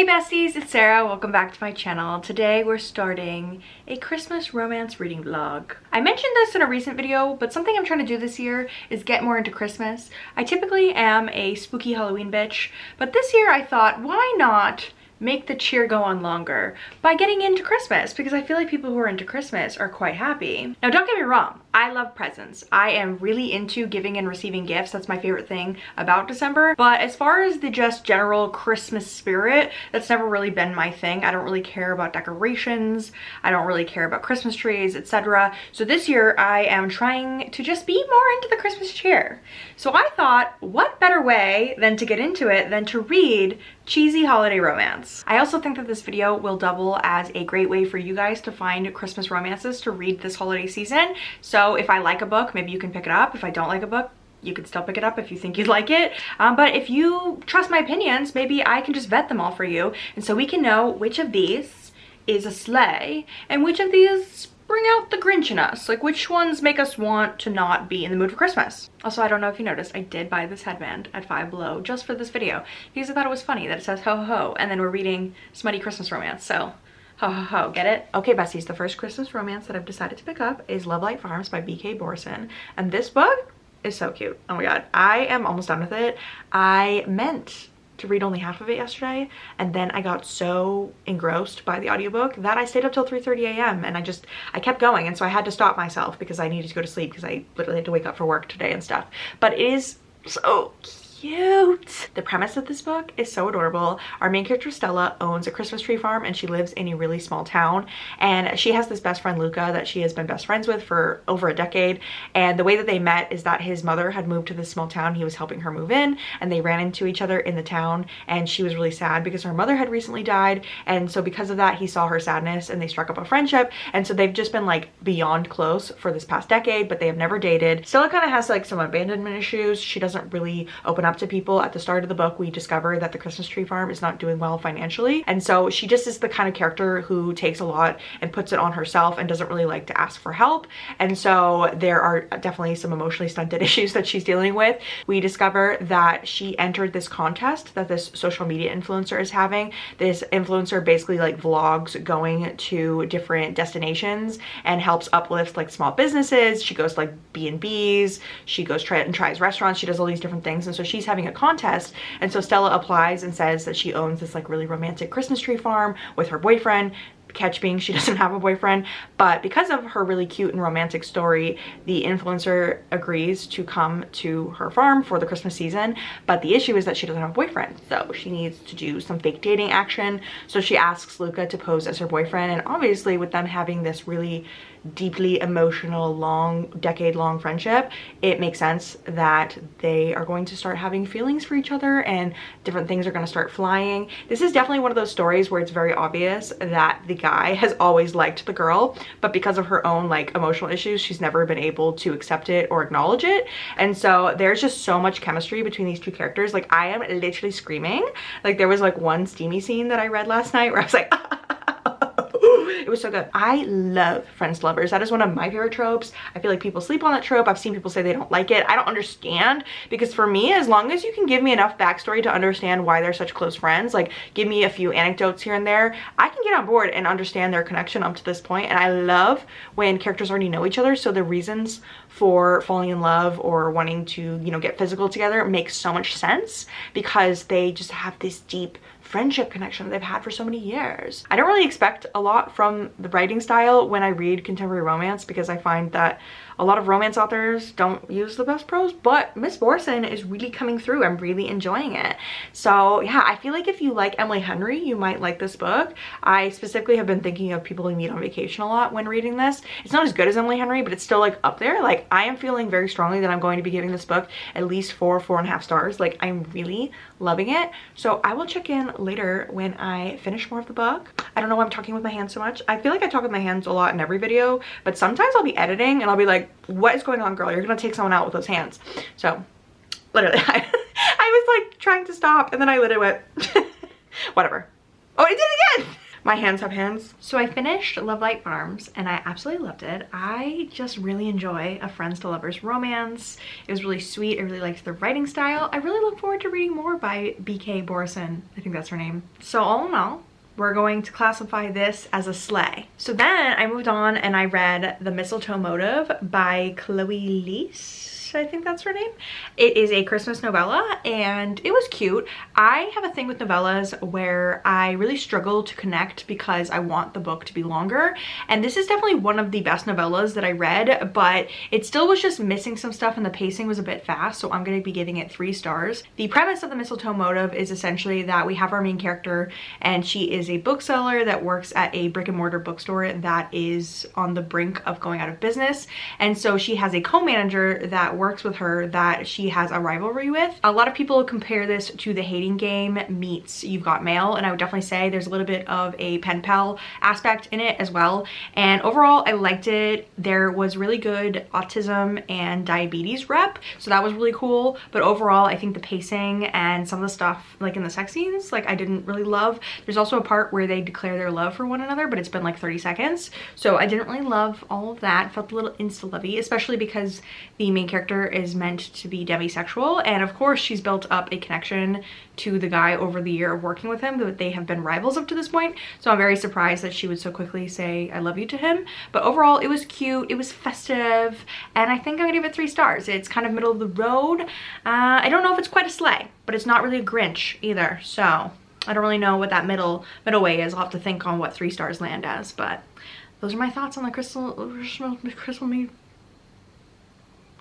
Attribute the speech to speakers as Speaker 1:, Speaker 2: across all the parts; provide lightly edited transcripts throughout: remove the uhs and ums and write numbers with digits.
Speaker 1: Hey besties, it's Sarah. Welcome back to my channel. Today we're starting a Christmas romance reading vlog. I mentioned this in a recent video, but something I'm trying to do this year is get more into Christmas. I typically am a spooky Halloween bitch, but this year I thought, why not make the cheer go on longer by getting into Christmas, because I feel like people who are into Christmas are quite happy. Now don't get me wrong, I love presents. I am really into giving and receiving gifts. That's my favorite thing about December. But as far as the just general Christmas spirit, that's never really been my thing. I don't really care about decorations. I don't really care about Christmas trees, etc. So this year I am trying to just be more into the Christmas cheer. So I thought, what better way than to get into it than to read cheesy holiday romance. I also think that this video will double as a great way for you guys to find Christmas romances to read this holiday season. So if I like a book, maybe you can pick it up. If I don't like a book, you can still pick it up if you think you'd like it. But if you trust my opinions, maybe I can just vet them all for you. And so we can know which of these is a sleigh and which of these bring out the Grinch in us. Like which ones make us want to not be in the mood for Christmas. Also, I don't know if you noticed, I did buy this headband at Five Below just for this video because I thought it was funny that it says ho ho ho and then we're reading smutty Christmas romance. So ho ho ho, get it? Okay besties, the first Christmas romance that I've decided to pick up is Lovelight Farms by B.K. Borson. And this book is so cute. Oh my god, I am almost done with it. I meant to read only half of it yesterday, and then I got so engrossed by the audiobook that I stayed up till 3:30 a.m. and I kept going, and so I had to stop myself because I needed to go to sleep because I literally had to wake up for work today and stuff. But it is so cute. The premise of this book is so adorable. Our main character Stella owns a Christmas tree farm and she lives in a really small town, and she has this best friend Luca that she has been best friends with for over a decade. And the way that they met is that his mother had moved to this small town. He was helping her move in and they ran into each other in the town, and she was really sad because her mother had recently died, and so because of that he saw her sadness and they struck up a friendship. And so they've just been like beyond close for this past decade, but they have never dated. Stella kind of has like some abandonment issues. She doesn't really open up to people. At the start of the book we discover that the Christmas tree farm is not doing well financially, and so she just is the kind of character who takes a lot and puts it on herself and doesn't really like to ask for help. And so there are definitely some emotionally stunted issues that she's dealing with. We discover that she entered this contest that this social media influencer is having. This influencer basically like vlogs going to different destinations and helps uplift like small businesses. She goes to like B&Bs, she goes and tries restaurants, she does all these different things. And so she's having a contest, and so Stella applies and says that she owns this like really romantic Christmas tree farm with her boyfriend. Catch being she doesn't have a boyfriend, but because of her really cute and romantic story, the influencer agrees to come to her farm for the Christmas season. But the issue is that she doesn't have a boyfriend, so she needs to do some fake dating action. So she asks Luca to pose as her boyfriend, and obviously with them having this really deeply emotional, long, decade-long friendship, it makes sense that they are going to start having feelings for each other and different things are going to start flying. This is definitely one of those stories where it's very obvious that the guy has always liked the girl, but because of her own like emotional issues, she's never been able to accept it or acknowledge it. And so there's just so much chemistry between these two characters. Like I am literally screaming. Like there was like one steamy scene that I read last night where I was like it was so good. I love friends to lovers. That is one of my favorite tropes. I feel like people sleep on that trope. I've seen people say they don't like it. I don't understand, because for me, as long as you can give me enough backstory to understand why they're such close friends, like give me a few anecdotes here and there, I can get on board and understand their connection up to this point. And I love when characters already know each other, so the reasons for falling in love or wanting to, you know, get physical together makes so much sense because they just have this deep friendship connection that they've had for so many years. I don't really expect a lot from the writing style when I read contemporary romance because I find that a lot of romance authors don't use the best prose, but Miss Borson is really coming through. I'm really enjoying it. So yeah, I feel like if you like Emily Henry, you might like this book. I specifically have been thinking of people who meet on vacation a lot when reading this. It's not as good as Emily Henry, but it's still like up there. Like I am feeling very strongly that I'm going to be giving this book at least 4.5 stars. Like I'm really loving it. So I will check in later when I finish more of the book. I don't know why I'm talking with my hands so much. I feel like I talk with my hands a lot in every video, but sometimes I'll be editing and I'll be like, what is going on, girl? You're gonna take someone out with those hands. So literally I was like trying to stop and then I literally went whatever. Oh, I did it again. My hands have hands. So I finished Lovelight Farms and I absolutely loved it. I just really enjoy a friends to lovers romance. It was really sweet. I really liked the writing style. I really look forward to reading more by BK Borison. I think that's her name. So all in all, we're going to classify this as a sleigh. So then I moved on and I read The Mistletoe Motive by Chloe Leese. I think that's her name. It is a Christmas novella and it was cute. I have a thing with novellas where I really struggle to connect because I want the book to be longer, and this is definitely one of the best novellas that I read, but it still was just missing some stuff and the pacing was a bit fast, so I'm going to be giving it 3 stars. The premise of The Mistletoe Motive is essentially that we have our main character and she is a bookseller that works at a brick and mortar bookstore that is on the brink of going out of business, and so she has a co-manager that works with her that she has a rivalry with. A lot of people compare this to The Hating Game meets You've Got Mail, and I would definitely say there's a little bit of a pen pal aspect in it as well, and overall I liked it. There was really good autism and diabetes rep, so that was really cool, but overall I think the pacing and some of the stuff like in the sex scenes, like I didn't really love. There's also a part where they declare their love for one another, but it's been like 30 seconds, so I didn't really love all of that. Felt a little insta-lovey, especially because the main character is meant to be demisexual, and of course she's built up a connection to the guy over the year of working with him, but they have been rivals up to this point, so I'm very surprised that she would so quickly say I love you to him. But overall it was cute, it was festive, and I think I'm gonna give it 3 stars. It's kind of middle of the road. I don't know if it's quite a sleigh, but it's not really a Grinch either, so I don't really know what that middle way is. I'll have to think on what 3 stars land as, but those are my thoughts on the crystal me.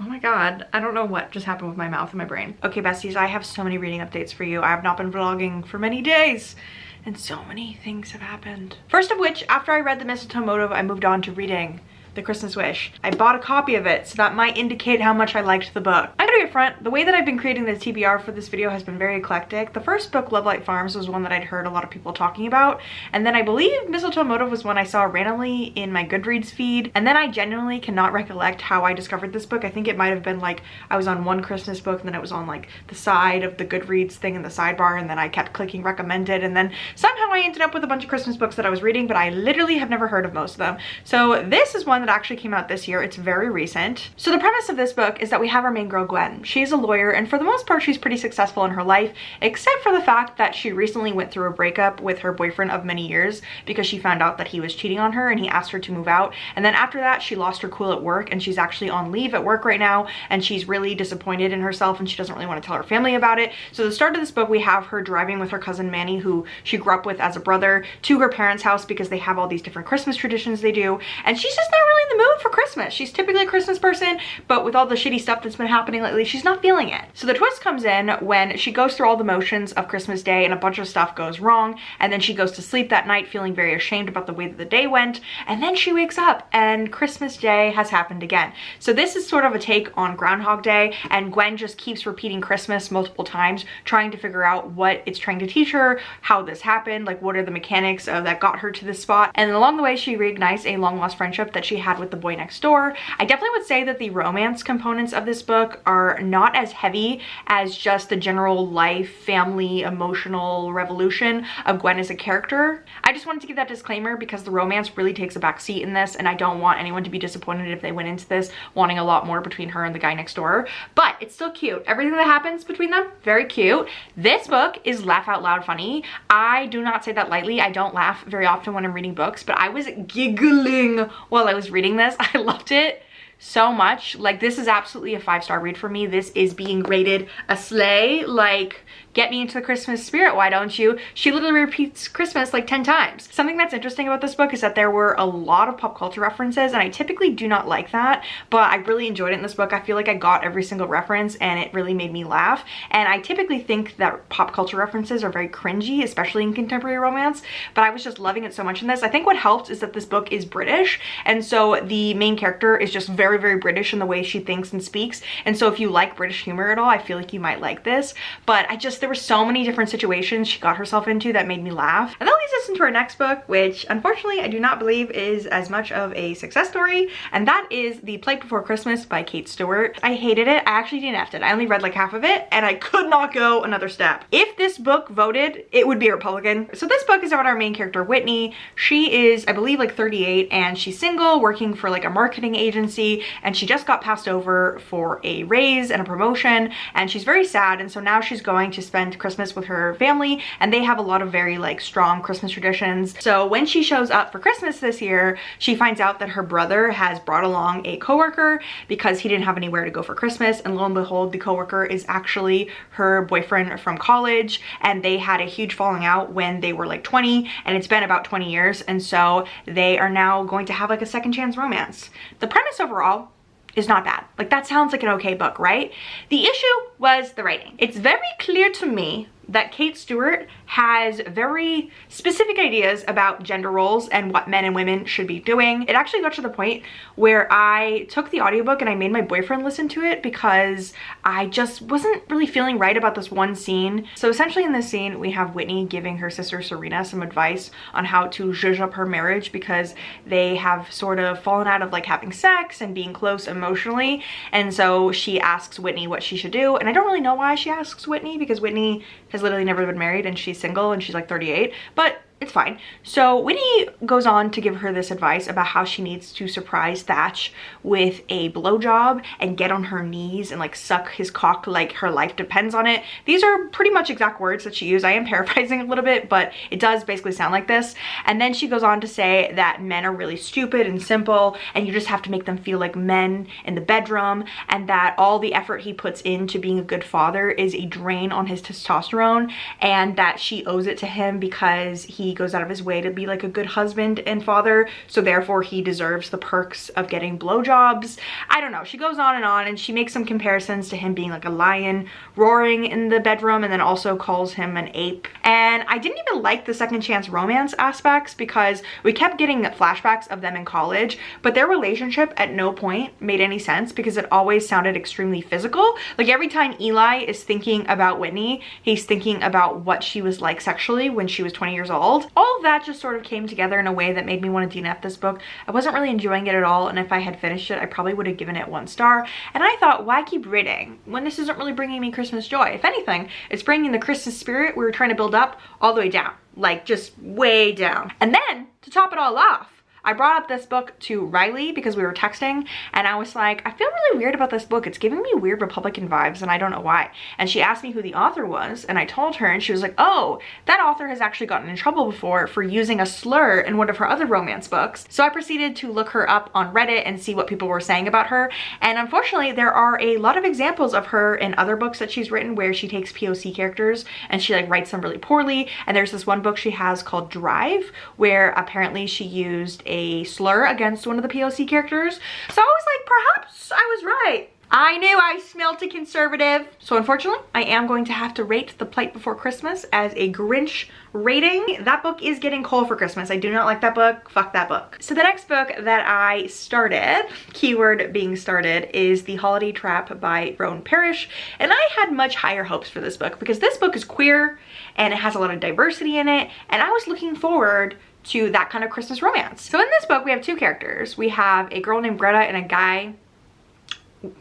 Speaker 1: Oh my god, I don't know what just happened with my mouth and my brain. Okay, besties, I have so many reading updates for you. I have not been vlogging for many days, and so many things have happened. First of which, after I read The Mistletoe Motive, I moved on to reading The Christmas Wish. I bought a copy of it, so that might indicate how much I liked the book. I'm gonna be upfront, the way that I've been creating the TBR for this video has been very eclectic. The first book, Lovelight Farms, was one that I'd heard a lot of people talking about, and then I believe Mistletoe Motive was one I saw randomly in my Goodreads feed, and then I genuinely cannot recollect how I discovered this book. I think it might have been like I was on one Christmas book and then it was on like the side of the Goodreads thing in the sidebar, and then I kept clicking recommended, and then somehow I ended up with a bunch of Christmas books that I was reading, but I literally have never heard of most of them. So this is one that actually came out this year. It's very recent. So the premise of this book is that we have our main girl Gwen. She's a lawyer, and for the most part she's pretty successful in her life, except for the fact that she recently went through a breakup with her boyfriend of many years because she found out that he was cheating on her and he asked her to move out, and then after that she lost her cool at work and she's actually on leave at work right now, and she's really disappointed in herself and she doesn't really want to tell her family about it. So the start of this book, we have her driving with her cousin Manny, who she grew up with as a brother, to her parents' house because they have all these different Christmas traditions they do, and she's just not really in the mood for Christmas. She's typically a Christmas person, but with all the shitty stuff that's been happening lately, she's not feeling it. So the twist comes in when she goes through all the motions of Christmas Day and a bunch of stuff goes wrong, and then she goes to sleep that night feeling very ashamed about the way that the day went, and then she wakes up and Christmas Day has happened again. So this is sort of a take on Groundhog Day, and Gwen just keeps repeating Christmas multiple times, trying to figure out what it's trying to teach her, how this happened, like what are the mechanics of that got her to this spot, and along the way she reignites a long lost friendship that she had with the boy next door. I definitely would say that the romance components of this book are not as heavy as just the general life, family, emotional revolution of Gwen as a character. I just wanted to give that disclaimer because the romance really takes a back seat in this, and I don't want anyone to be disappointed if they went into this wanting a lot more between her and the guy next door, but it's still cute. Everything that happens between them, very cute. This book is laugh out loud funny. I do not say that lightly. I don't laugh very often when I'm reading books, but I was giggling while I was reading this. I loved it so much. Like, this is absolutely a 5-star read for me. This is being rated a slay. Like, get me into the Christmas spirit, why don't you? She literally repeats Christmas like 10 times. Something that's interesting about this book is that there were a lot of pop culture references, and I typically do not like that, but I really enjoyed it in this book. I feel like I got every single reference and it really made me laugh, and I typically think that pop culture references are very cringy, especially in contemporary romance, but I was just loving it so much in this. I think what helped is that this book is British, and so the main character is just very, very British in the way she thinks and speaks, and so if you like British humor at all, I feel like you might like this. But there were so many different situations she got herself into that made me laugh. And that leads us into our next book, which unfortunately I do not believe is as much of a success story, and that is The Plight Before Christmas by Kate Stewart. I hated it. I actually DNF'd it. I only read like half of it, and I could not go another step. If this book voted, it would be a Republican. So this book is about our main character, Whitney. She is, I believe, like 38, and she's single, working for like a marketing agency, and she just got passed over for a raise and a promotion, and she's very sad, and so now she's going to spend Christmas with her family, and they have a lot of very like strong Christmas traditions. So when she shows up for Christmas this year, she finds out that her brother has brought along a coworker because he didn't have anywhere to go for Christmas, and lo and behold, the coworker is actually her boyfriend from college, and they had a huge falling out when they were like 20, and it's been about 20 years, and so they are now going to have like a second chance romance. The premise overall is not bad. Like, that sounds like an okay book, right? The issue was the writing. It's very clear to me that Kate Stewart has very specific ideas about gender roles and what men and women should be doing. It actually got to the point where I took the audiobook and I made my boyfriend listen to it because I just wasn't really feeling right about this one scene. So essentially in this scene, we have Whitney giving her sister Serena some advice on how to zhuzh up her marriage because they have sort of fallen out of like having sex and being close emotionally. And so she asks Whitney what she should do. And I don't really know why she asks Whitney, because Whitney has literally never been married and she's single and she's like 38, but it's fine. So Whitney goes on to give her this advice about how she needs to surprise Thatch with a blowjob and get on her knees and like suck his cock like her life depends on it. These are pretty much exact words that she used. I am paraphrasing a little bit, but it does basically sound like this. And then she goes on to say that men are really stupid and simple, and you just have to make them feel like men in the bedroom, and that all the effort he puts into being a good father is a drain on his testosterone, and that she owes it to him because he goes out of his way to be like a good husband and father, so therefore he deserves the perks of getting blowjobs. I don't know. She goes on and she makes some comparisons to him being like a lion roaring in the bedroom, and then also calls him an ape. And I didn't even like the second chance romance aspects because we kept getting flashbacks of them in college, but their relationship at no point made any sense because it always sounded extremely physical. Like every time Eli is thinking about Whitney, he's thinking about what she was like sexually when she was 20 years old. All of that just sort of came together in a way that made me want to DNF this book. I wasn't really enjoying it at all, and if I had finished it, I probably would have given it 1 star. And I thought, why keep reading when this isn't really bringing me Christmas joy? If anything, it's bringing the Christmas spirit we were trying to build up all the way down, like just way down. And then to top it all off, I brought up this book to Riley because we were texting, and I was like, I feel really weird about this book. It's giving me weird Republican vibes, and I don't know why. And she asked me who the author was, and I told her, and she was like, oh, that author has actually gotten in trouble before for using a slur in one of her other romance books. So I proceeded to look her up on Reddit and see what people were saying about her. And unfortunately, there are a lot of examples of her in other books that she's written where she takes POC characters and she like writes them really poorly. And there's this one book she has called Drive, where apparently she used a slur against one of the POC characters. So I was like, perhaps I was right. I knew I smelt a conservative. So unfortunately, I am going to have to rate The Plight Before Christmas as a Grinch rating. That book is getting cold for Christmas. I do not like that book. Fuck that book. So the next book that I started, keyword being started, is The Holiday Trap by Roan Parrish. And I had much higher hopes for this book because this book is queer and it has a lot of diversity in it. And I was looking forward to that kind of Christmas romance. So in this book, we have 2 characters. We have a girl named Greta and a guy,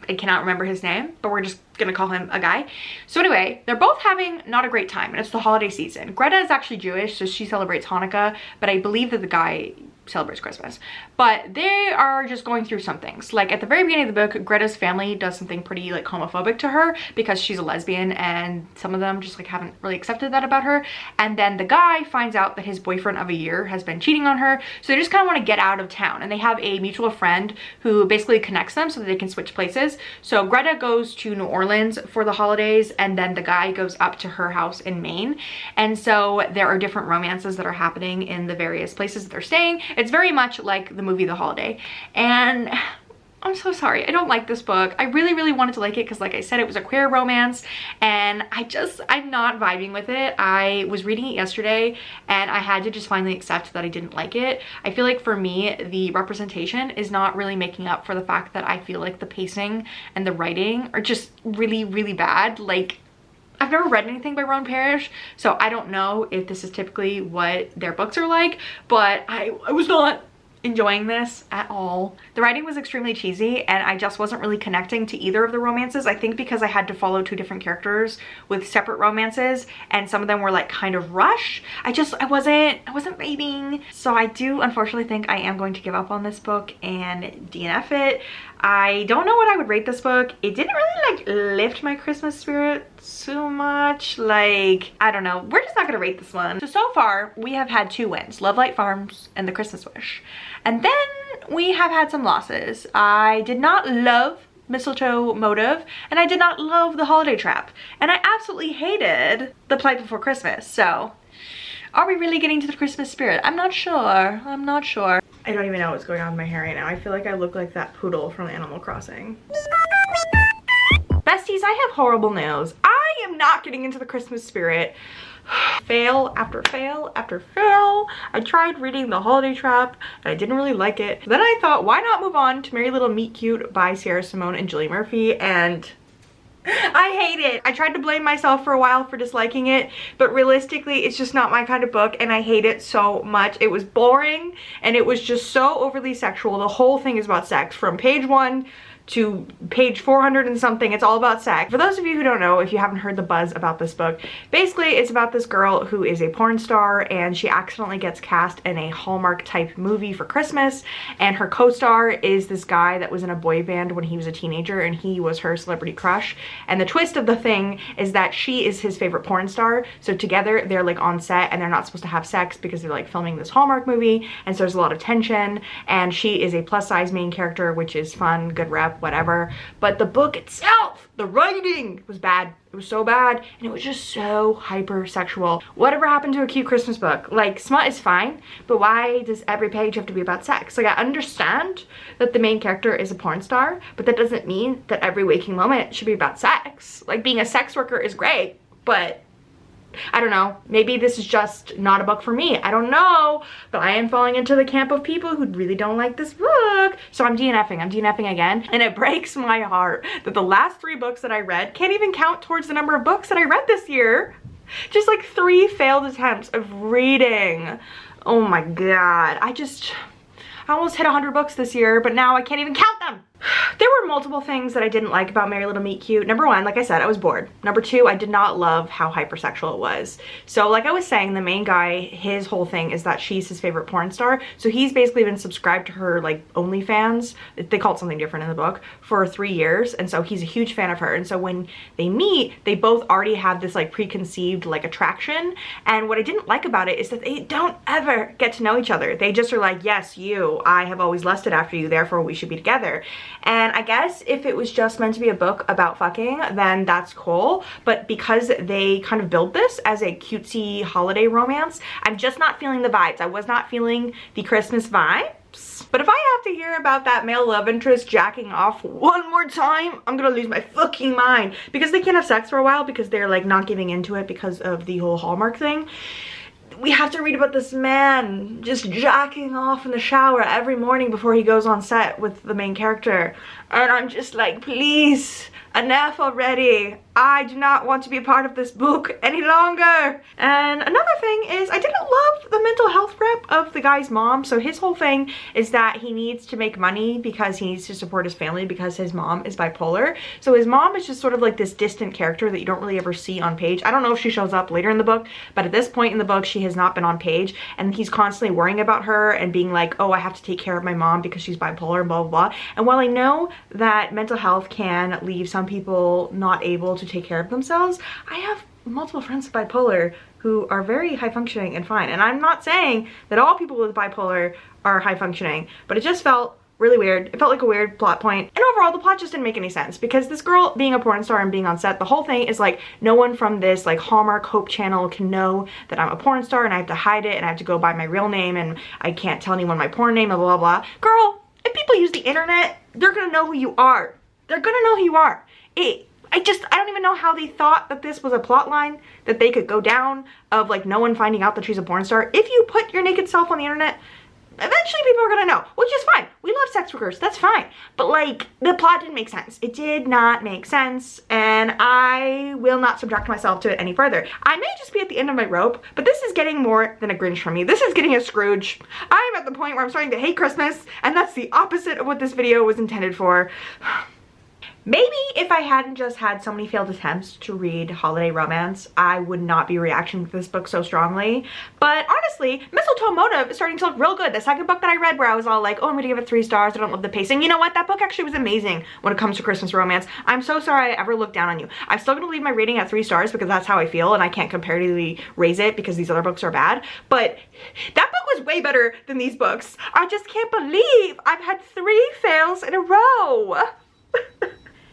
Speaker 1: I cannot remember his name, but we're just gonna call him a guy. So anyway, they're both having not a great time, and it's the holiday season. Greta is actually Jewish, so she celebrates Hanukkah, but I believe that the guy celebrates Christmas. But they are just going through some things. Like at the very beginning of the book, Greta's family does something pretty like homophobic to her because she's a lesbian, and some of them just like haven't really accepted that about her. And then the guy finds out that his boyfriend of a year has been cheating on her, so they just kind of want to get out of town, and they have a mutual friend who basically connects them so that they can switch places. So Greta goes to New Orleans for the holidays, and then the guy goes up to her house in Maine. And so there are different romances that are happening in the various places that they're staying. It's very much like the movie The Holiday. And I'm so sorry, I don't like this book. I really wanted to like it because, like I said, it was a queer romance, and I'm not vibing with it. I was reading it yesterday and I had to just finally accept that I didn't like it. I feel like for me, the representation is not really making up for the fact that I feel like the pacing and the writing are just really bad. Like, I've never read anything by Ron Parrish, so I don't know if this is typically what their books are like, but I was not enjoying this at all. The writing was extremely cheesy and I just wasn't really connecting to either of the romances. I think because I had to follow two different characters with separate romances and some of them were like kind of rushed. I wasn't vibing. So I do unfortunately think I am going to give up on this book and DNF it. I don't know what I would rate this book. It didn't really like lift my Christmas spirit so much. Like, I don't know. We're just not gonna rate this one. So far we have had 2 wins, Lovelight Farms and The Christmas Wish. And then we have had some losses. I did not love Mistletoe Motive and I did not love The Holiday Trap. And I absolutely hated The Plight Before Christmas. So are we really getting to the Christmas spirit? I'm not sure. I'm not sure. I don't even know what's going on with my hair right now. I feel like I look like that poodle from Animal Crossing. Besties, I have horrible news. I am not getting into the Christmas spirit. Fail after fail after fail. I tried reading The Holiday Trap and I didn't really like it. Then I thought, why not move on to Merry Little Meet Cute by Sarah Simone and Julie Murphy, and I hate it. I tried to blame myself for a while for disliking it, but realistically it's just not my kind of book and I hate it so much. It was boring and it was just so overly sexual. The whole thing is about sex from page 1 to page 400 and something. It's all about sex. For those of you who don't know, if you haven't heard the buzz about this book, basically it's about this girl who is a porn star and she accidentally gets cast in a Hallmark type movie for Christmas, and her co-star is this guy that was in a boy band when he was a teenager and he was her celebrity crush. And the twist of the thing is that she is his favorite porn star, so together they're like on set and they're not supposed to have sex because they're like filming this Hallmark movie, and so there's a lot of tension, and she is a plus size main character, which is fun, good rep, whatever. But the book itself, the writing was bad. It was so bad and it was just so hyper-sexual. Whatever happened to a cute Christmas book? Like, smut is fine, but why does every page have to be about sex? Like, I understand that the main character is a porn star, but that doesn't mean that every waking moment should be about sex. Like, being a sex worker is great, but I don't know, maybe this is just not a book for me. I don't know, but I am falling into the camp of people who really don't like this book. So I'm DNFing again. And it breaks my heart that the last 3 books that I read can't even count towards the number of books that I read this year. Just like 3 failed attempts of reading. Oh my god. I almost hit 100 books this year, but now I can't even count them. There were multiple things that I didn't like about Merry Little Meet Cute. Number 1, like I said, I was bored. Number 2, I did not love how hypersexual it was. So like I was saying, the main guy, his whole thing is that she's his favorite porn star. So he's basically been subscribed to her like OnlyFans, they call it something different in the book, for 3 years. And so he's a huge fan of her. And so when they meet, they both already have this like preconceived like attraction. And what I didn't like about it is that they don't ever get to know each other. They just are like, yes, you, I have always lusted after you, therefore we should be together. And I guess if it was just meant to be a book about fucking, then that's cool. But because they kind of build this as a cutesy holiday romance, I'm just not feeling the vibes. I was not feeling the Christmas vibes. But if I have to hear about that male love interest jacking off one more time, I'm gonna lose my fucking mind. Because they can't have sex for a while because they're like not giving into it because of the whole Hallmark thing. We have to read about this man just jacking off in the shower every morning before he goes on set with the main character. And I'm just like, please, enough already. I do not want to be a part of this book any longer. And another thing is, I didn't love the mental health rep of the guy's mom. So his whole thing is that he needs to make money because he needs to support his family because his mom is bipolar. So his mom is just sort of like this distant character that you don't really ever see on page. I don't know if she shows up later in the book, but at this point in the book, she has not been on page, and he's constantly worrying about her and being like, oh, I have to take care of my mom because she's bipolar and blah, blah, blah. And while I know that mental health can leave some people not able to take care of themselves, I have multiple friends with bipolar who are very high functioning and fine. And I'm not saying that all people with bipolar are high functioning, but it just felt really weird. It felt like a weird plot point. And overall, the plot just didn't make any sense because this girl being a porn star and being on set, the whole thing is like, no one from this like Hallmark Hope channel can know that I'm a porn star and I have to hide it and I have to go by my real name and I can't tell anyone my porn name, blah, blah, blah. Girl, if people use the internet, they're gonna know who you are. They're gonna know who you are. I don't even know how they thought that this was a plot line that they could go down of like no one finding out that she's a porn star. If you put your naked self on the internet, eventually people are gonna know, which is fine. We love sex workers, that's fine. But like, the plot didn't make sense. It did not make sense, and I will not subject myself to it any further. I may just be at the end of my rope, but this is getting more than a Grinch from me. This is getting a Scrooge. I'm at the point where I'm starting to hate Christmas, and that's the opposite of what this video was intended for. Maybe if I hadn't just had so many failed attempts to read holiday romance, I would not be reacting to this book so strongly. But honestly, Mistletoe Motive is starting to look real good. The second book that I read where I was all like, oh, I'm gonna give it 3 stars, I don't love the pacing. You know what? That book actually was amazing when it comes to Christmas romance. I'm so sorry I ever looked down on you. I'm still gonna leave my rating at 3 stars because that's how I feel, and I can't comparatively raise it because these other books are bad. But that book was way better than these books. I just can't believe I've had 3 fails in a row.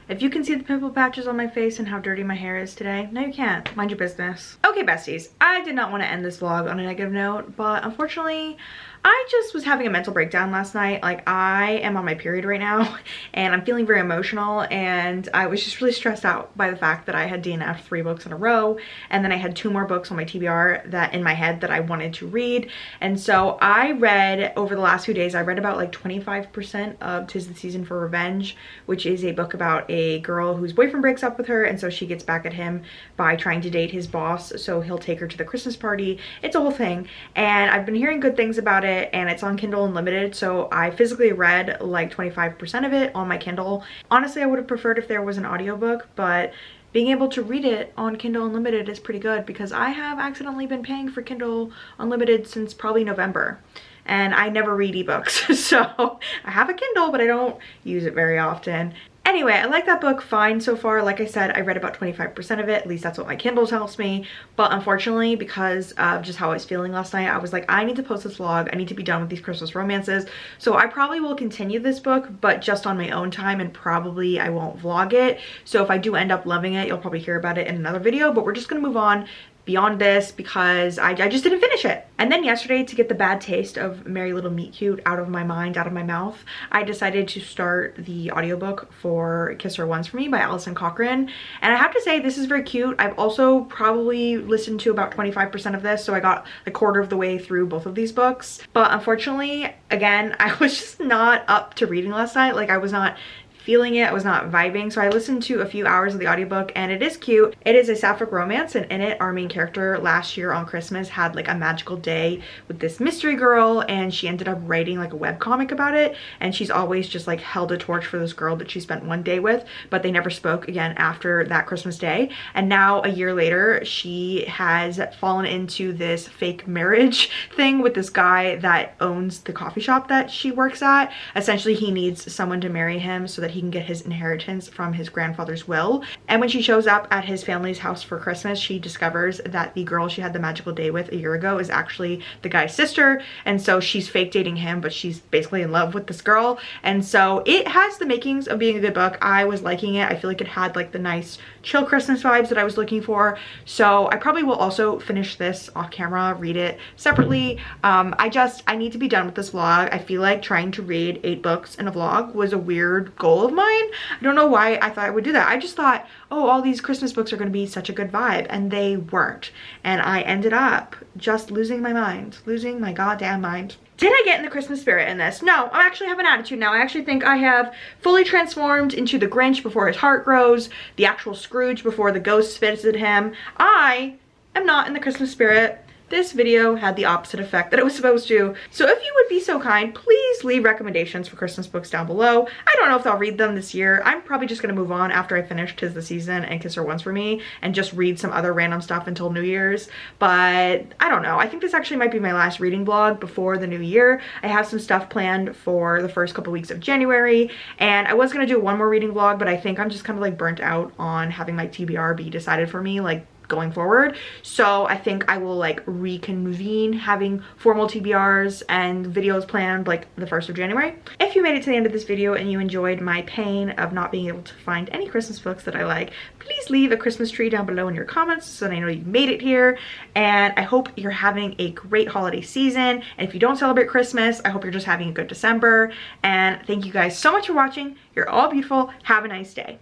Speaker 1: If you can see the pimple patches on my face and how dirty my hair is today, no you can't. Mind your business. Okay besties, I did not want to end this vlog on a negative note, but unfortunately, I just was having a mental breakdown last night. Like, I am on my period right now and I'm feeling very emotional, and I was just really stressed out by the fact that I had DNF'd 3 books in a row, and then I had 2 more books on my TBR that in my head that I wanted to read. And so I read, over the last few days, I read about like 25% of 'Tis the Season for Revenge, which is a book about a girl whose boyfriend breaks up with her, and so she gets back at him by trying to date his boss, so he'll take her to the Christmas party. It's a whole thing, and I've been hearing good things about it, and it's on Kindle Unlimited, so I physically read like 25% of it on my Kindle. Honestly, I would have preferred if there was an audiobook, but being able to read it on Kindle Unlimited is pretty good because I have accidentally been paying for Kindle Unlimited since probably November. And I never read ebooks, so I have a Kindle, but I don't use it very often. Anyway, I like that book fine so far. Like I said, I read about 25% of it, at least that's what my Kindle tells me. But unfortunately, because of just how I was feeling last night, I was like, I need to post this vlog. I need to be done with these Christmas romances. So I probably will continue this book, but just on my own time, and probably I won't vlog it. So if I do end up loving it, you'll probably hear about it in another video, but we're just gonna move on beyond this because I just didn't finish it. And then yesterday, to get the bad taste of Merry Little Meet Cute out of my mind, out of my mouth, I decided to start the audiobook for Kiss Her Once for Me by Alison Cochran. And I have to say, this is very cute. I've also probably listened to about 25% of this, so I got a quarter of the way through both of these books. But unfortunately, again, I was just not up to reading last night. Like, I was not feeling it, I was not vibing, so I listened to a few hours of the audiobook, and it is cute. It is a sapphic romance, and in it, our main character last year on Christmas had like a magical day with this mystery girl, and she ended up writing like a webcomic about it, and she's always just like held a torch for this girl that she spent one day with, but they never spoke again after that Christmas day. And now a year later, she has fallen into this fake marriage thing with this guy that owns the coffee shop that she works at. Essentially, he needs someone to marry him so that he can get his inheritance from his grandfather's will. And when she shows up at his family's house for Christmas, she discovers that the girl she had the magical day with a year ago is actually the guy's sister, and so she's fake dating him, but she's basically in love with this girl. And so it has the makings of being a good book. I was liking it. I feel like it had like the nice chill Christmas vibes that I was looking for. So I probably will also finish this off camera, read it separately. I need to be done with this vlog. I feel like trying to read 8 books in a vlog was a weird goal of mine. I don't know why I thought I would do that. I just thought, oh, all these Christmas books are going to be such a good vibe, and they weren't. And I ended up just losing my mind, losing my goddamn mind. Did I get in the Christmas spirit in this? No, I actually have an attitude now. I actually think I have fully transformed into the Grinch before his heart grows, the actual Scrooge before the ghosts visited him. I am not in the Christmas spirit. This video had the opposite effect that it was supposed to. So if you would be so kind, please leave recommendations for Christmas books down below. I don't know if I'll read them this year. I'm probably just gonna move on after I finish 'Tis the Season and Kiss Her Once for Me and just read some other random stuff until New Year's. But I don't know. I think this actually might be my last reading vlog before the new year. I have some stuff planned for the first couple weeks of January, and I was gonna do one more reading vlog, but I think I'm just kind of like burnt out on having my TBR be decided for me, like going forward. So I think I will like reconvene having formal TBRs and videos planned like the 1st of January. If you made it to the end of this video and you enjoyed my pain of not being able to find any Christmas books that I like, please leave a Christmas tree down below in your comments so that I know you made it here. And I hope you're having a great holiday season. And if you don't celebrate Christmas, I hope you're just having a good December. And thank you guys so much for watching. You're all beautiful. Have a nice day.